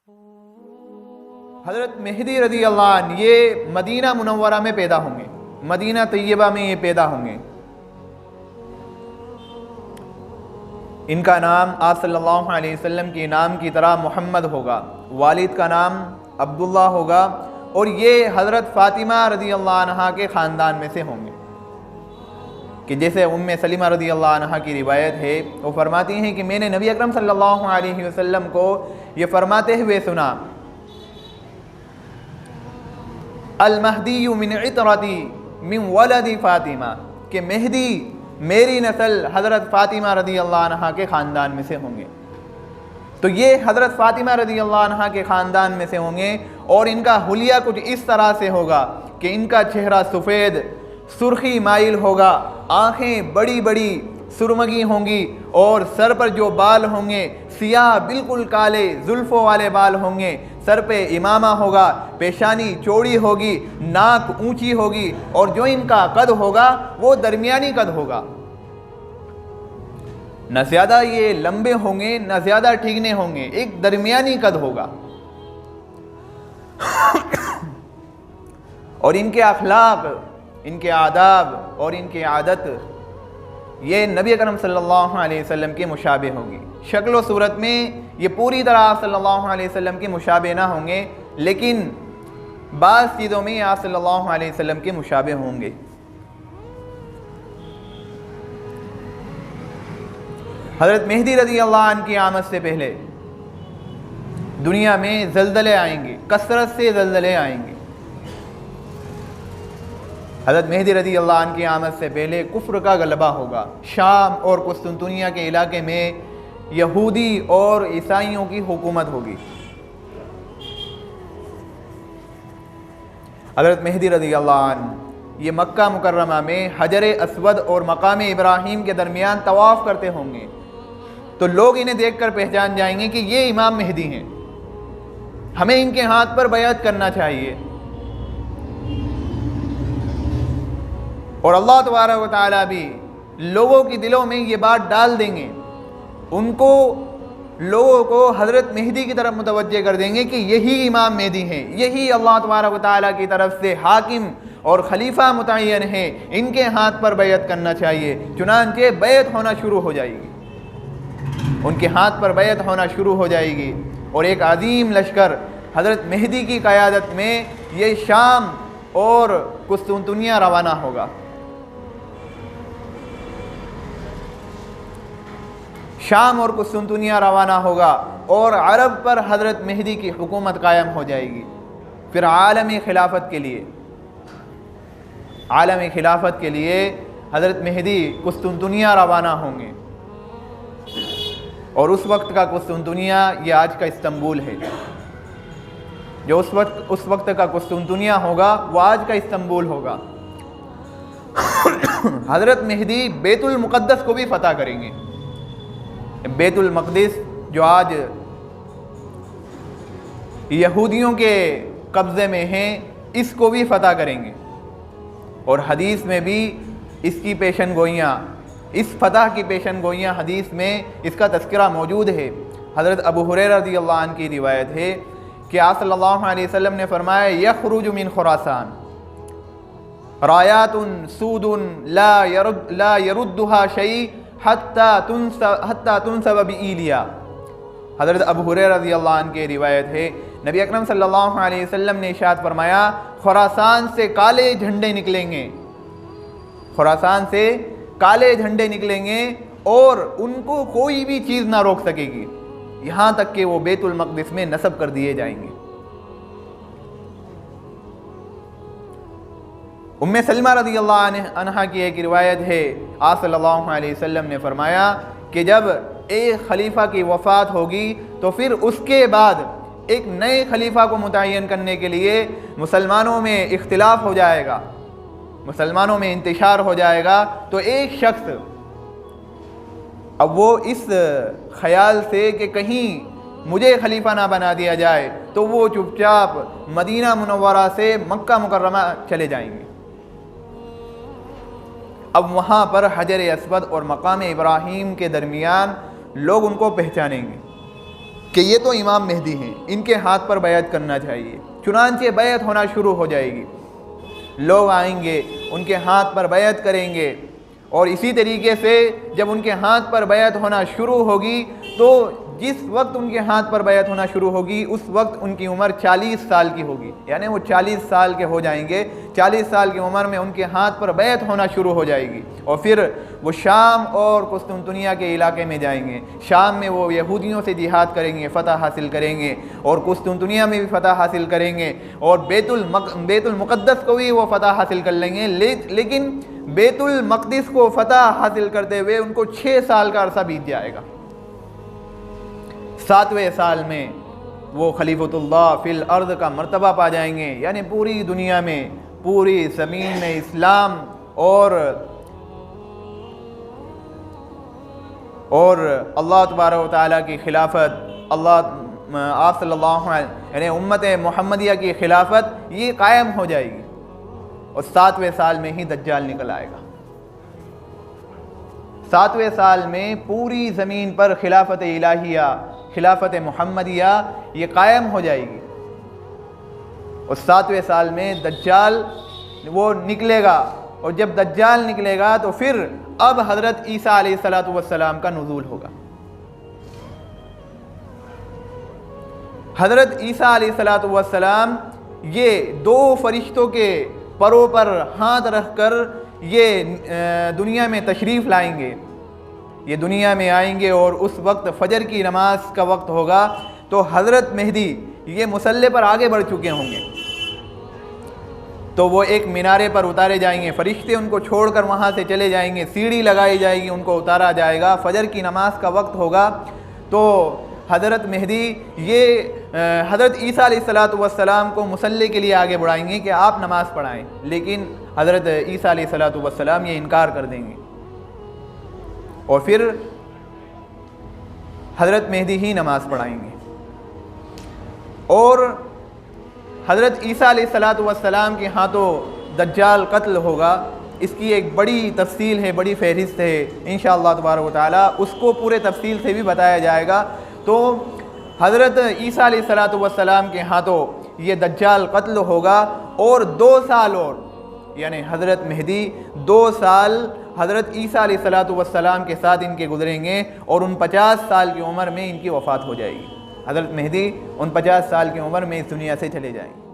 हज़रत मेहदी रज़ी अल्लाह अन्हु ये मदीना मुनव्वरा में पैदा होंगे, मदीना तैयबा में ये पैदा होंगे। इनका नाम आप सल्लल्लाहु अलैहि वसल्लम के नाम की तरह मोहम्मद होगा, वालिद का नाम अब्दुल्ला होगा और ये हज़रत फ़ातिमा रज़ी अल्लाह अन्हा के ख़ानदान में से होंगे। कि जैसे उम्मे सलीमा रज़ी अल्लाह अन्हा की रिवायत है, वो फरमाती हैं कि मैंने नबी अकरम सल्लल्लाहु अलैहि वसल्लम को ये फरमाते हुए सुना, अल महदी मिन इतरती मिन वलदी फ़ातिमा, कि मेहदी मेरी नस्ल हज़रत फ़ातिमा रज़ी अल्लाह अन्हा के ख़ानदान में से होंगे। तो ये हज़रत फ़ातिमा रज़ी अल्लाह अन्हा के ख़ानदान में से होंगे और इनका हुलिया कुछ इस तरह से होगा कि इनका चेहरा सफ़ेद सुर्खी माइल होगा, आँखें बड़ी बड़ी सुरमगी होंगी और सर पर जो बाल होंगे सियाह बिल्कुल काले जुल्फ़ों वाले बाल होंगे, सर पे इमामा होगा, पेशानी चौड़ी होगी, नाक ऊंची होगी और जो इनका कद होगा वो दरमियानी कद होगा। न ज़्यादा ये लंबे होंगे न ज़्यादा ठीकने होंगे, एक दरमियानी कद होगा। और इनके अखलाक, इनके आदाब और इनकी आदत ये नबी अकरम सल्लल्लाहु अलैहि वसल्लम के मुशाबे होगी। शक्ल व सूरत में ये पूरी तरह आप सल्लल्लाहु अलैहि वसल्लम के मुशाबे ना होंगे, लेकिन बाज़ चीज़ों में आप सल्लल्लाहु अलैहि वसल्लम के मुशाबे होंगे। हज़रत मेहदी रज़ी अल्लाह अन्हु की आमद से पहले दुनिया में ज़लज़ले आएंगे, कसरत से ज़लज़ले आएंगे। हज़रत मेहदी रज़ी अल्लाह अन्हु की आमद से पहले कुफ्र का गलबा होगा। शाम और कुस्तुनतुनिया के इलाके में यहूदी और ईसाइयों की हुकूमत होगी। हज़रत मेहदी रज़ी अल्लाह अन्हु ये मक्का मुकर्रमा में हजर अस्वद और मकाम इब्राहीम के दरमियान तवाफ़ करते होंगे, तो लोग इन्हें देखकर पहचान जाएंगे कि ये इमाम मेहदी हैं, हमें इनके हाथ पर बैअत करना चाहिए। और अल्लाह तबारक व तआला भी लोगों के दिलों में ये बात डाल देंगे, उनको लोगों को हज़रत मेहदी की तरफ मुतवज्जे कर देंगे कि यही इमाम मेहदी हैं, यही अल्लाह तबारक व तआला की तरफ से हाकिम और खलीफा मुतय्यन है, इनके हाथ पर बैअत करना चाहिए। चुनांचे बैअत होना शुरू हो जाएगी, उनके हाथ पर बैअत होना शुरू हो जाएगी और एक अजीम लश्कर हज़रत मेहदी की क़यादत में ये शाम और कुस्तुनतुनिया रवाना होगा। शाम और कुस्तुनतुनिया रवाना होगा और अरब पर हज़रत मेहदी की हुकूमत कायम हो जाएगी। फिर आलमी खिलाफत के लिए, आलमी खिलाफत के लिए हज़रत मेहदी कुस्तुनतुनिया रवाना होंगे और उस वक्त का कुस्तुनतुनिया ये आज का इस्तंबुल है। जो उस वक्त का कुस्तुनतुनिया होगा वो आज का इस्तंबुल होगा। हज़रत मेहदी बैतुल मुक़द्दस को भी फ़तह करेंगे। बैतुल मक़दिस जो आज यहूदियों के कब्ज़े में है, इसको भी फ़तह करेंगे। और हदीस में भी इसकी पेशन गोइयाँ, इस फ़तह की पेशन गोइयाँ हदीस में इसका तज़किरा मौजूद है। हज़रत अबू हुरैरा रज़ी अल्लाह अन्हु की रिवायत है कि आप सल्लल्लाहु अलैहि वसल्लम ने फरमाया, यख़रुजु मिन खुरासान रायातुन सूदुन ला यरुद्दुहा शै हत्ता तुनसब बिईलिया। हज़रत अबू हुरैरा रज़ी अल्लाह अन्हु की रिवायत है, नबी अकरम सल्लल्लाहु अलैहि वसल्लम ने इरशाद फरमाया, खुरासान से काले झंडे निकलेंगे, खुरासान से काले झंडे निकलेंगे और उनको कोई भी चीज़ ना रोक सकेगी, यहाँ तक कि वो बैतुल मक़दिस में नस्ब कर दिए जाएंगे। उम्मे सलमा रज़ी अल्लाह अन्हा की एक रिवायत है, आप सल्लल्लाहु अलैहि वसल्लम ने फरमाया कि जब एक खलीफा की वफ़ात होगी तो फिर उसके बाद एक नए खलीफा को मुतय्यन करने के लिए मुसलमानों में इख्तिलाफ हो जाएगा, मुसलमानों में इंतशार हो जाएगा। तो एक शख्स अब वो इस ख्याल से कि कहीं मुझे खलीफा ना बना दिया जाए, तो वो चुपचाप मदीना मुनव्वरा से मक्का मुकर्रमा चले जाएंगे। अब वहाँ पर हजर अस्वद और मकाम इब्राहीम के दरमियान लोग उनको पहचानेंगे। कि ये तो इमाम मेहदी हैं, इनके हाथ पर बैत करना चाहिए। चुनांचे बैत होना शुरू हो जाएगी, लोग आएंगे उनके हाथ पर बैत करेंगे, और इसी तरीके से जब उनके हाथ पर बैत होना शुरू होगी तो जिस वक्त उनके हाथ पर बैत होना शुरू होगी उस वक्त उनकी उम्र 40 साल की होगी, यानी वो 40 साल के हो जाएंगे। 40 साल की उम्र में उनके हाथ पर बैत होना शुरू हो जाएगी, और फिर वो शाम और कुस्तुनतुनिया के इलाके में जाएंगे। शाम में वो यहूदियों से जिहाद करेंगे, फ़तह हासिल करेंगे, और कुस्तुनतुनिया में भी फ़तह हासिल करेंगे, और बैतुल मुक़द्दस को भी वो फ़तह हासिल कर लेंगे। लेकिन बैतुल मक़दिस को फ़तह हासिल करते हुए उनको 6 साल का अरसा बीत जाएगा। 7वें साल में वो खलीफतुल्लाह फिल अर्द का मर्तबा पा जाएंगे, यानी पूरी दुनिया में, पूरी ज़मीन में इस्लाम और अल्लाह तबारक व तआला की खिलाफत, आप सल्लल्लाहु अलैहि यानी उम्मत मुहम्मदिया की खिलाफत ये कायम हो जाएगी, और 7वें साल में ही दज्जाल निकल आएगा। 7वें साल में पूरी ज़मीन पर खिलाफत इलाहिया, खिलाफत मुहम्मदिया ये कायम हो जाएगी, और 7वें साल में दज्जाल वो निकलेगा, और जब दज्जाल निकलेगा तो फिर अब हज़रत ईसा अलैहिस्सलातु वस्सलाम का नुज़ूल होगा। हज़रत ईसा अलैहिस्सलातु वस्सलाम ये 2 फरिश्तों के परों पर हाथ रखकर ये दुनिया में तशरीफ़ लाएंगे, ये दुनिया में आएंगे, और उस वक्त फ़जर की नमाज का वक्त होगा। तो हज़रत मेहदी ये मुसल्ले पर आगे बढ़ चुके होंगे, तो वो एक मीनारे पर उतारे जाएंगे, फरिश्ते उनको छोड़कर वहाँ से चले जाएंगे, सीढ़ी लगाई जाएगी, उनको उतारा जाएगा। फ़जर की नमाज का वक्त होगा तो हज़रत मेहदी ये हज़रत ईसा अलैहिस्सलातु वस्सलाम को मुसल्ले के लिए आगे बढ़ाएंगे कि आप नमाज़ पढ़ाएं, लेकिन हज़रत ईसा अलैहिस्सलातु वस्सलाम ये इनकार कर देंगे, और फिर हज़रत मेहदी ही नमाज़ पढ़ाएंगे। और हज़रत ईसा अलैहिस्सलातु वस्सलाम के हाथों दज्जाल कत्ल होगा। इसकी एक बड़ी तफसील है, बड़ी फ़हरिस्त है, इंशाअल्लाह तबारक व तआला उसको पूरे तफसील से भी बताया जाएगा। तो हज़रत ईसा अलैहिस्सलातु वस्सलाम के हाथों ये दज्जाल कत्ल होगा, और 2 साल और, यानी हज़रत मेहदी 2 साल हज़रत ईसा अलैहिस्सलातु वस्सलाम के साथ इनके गुजरेंगे, और 49 साल की उम्र में इनकी वफ़ात हो जाएगी। हज़रत मेहदी 49 साल की उम्र में इस दुनिया से चले जाएंगे।